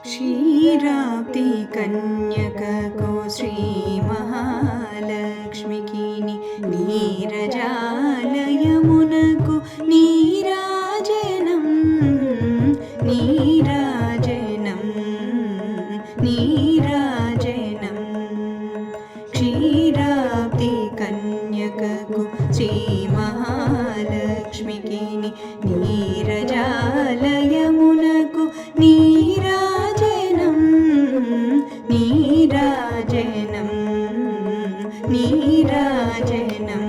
క్షీరాబ్ది కన్యకకు శ్రీ మహాలక్ష్మికి నీరజాలయమునకు నీరాజనం నీరాజనం నీరాజనం క్షీరాబ్ది కన్యకకు శ్రీ మహాలక్ష్మికి నీరజాలయమునకు నీరాజనం నీరాజనం నీరాజనం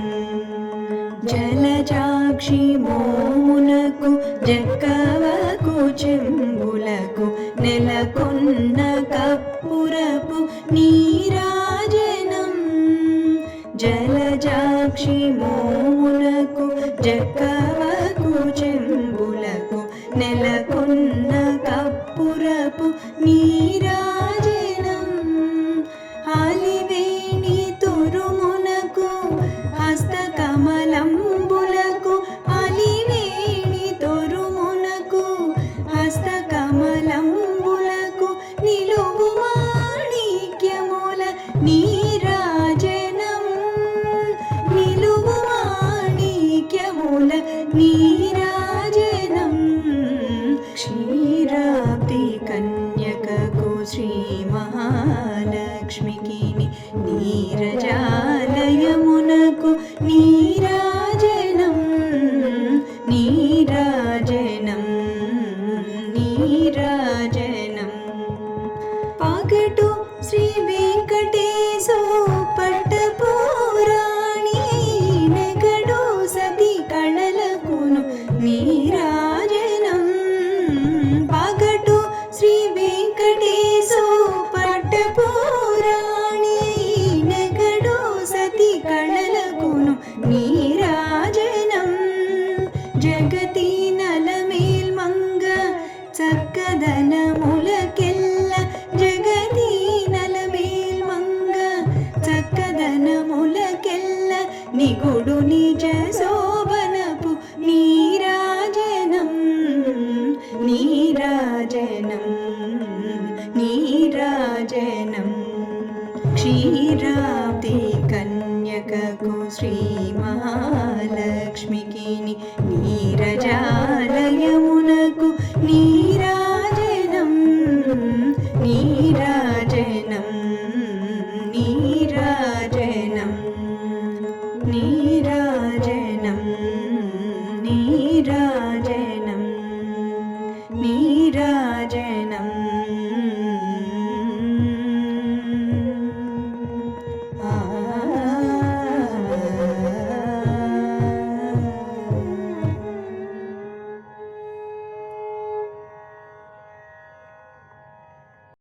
జలజాక్షి మోమునకు జక్కవకు చెంబులకు నెలకొన్న కప్పురపు నీరాజనం జలజాక్షి మోమునకు జక్కవకు చెంబులకు నెలకొన్న కప్పురపు నీరాజనం ఆలివేణి తురుమునకు హస్తకమలంబులకు ఆలివేణి తురుమునకు హస్తకమలంబులకు నిలువు మాణిక్యముల నీరాజనం నిలువు మాణిక్యముల నీరాజనం క్షీరాబ్ది కన్యకకు శ్రీ మహాలక్ష్మికి నీరజాలయమునకు నీరాజనం నీరాజనం నీరాజనం పగటు శ్రీ వెంకటేశో పట్టపురాణి నెగడు సతి కళలకును నీరాజనం పగటు శ్రీ వెంకటేశో పట్టపురాణి నెగడు సతి కళలకును నీరాజనం జగతి నలమేల్ మంగ చక్కదనములకెల్ల జగతి నలమేల్ మంగ చక్కదనములకెల్ల నిగుడు నిజ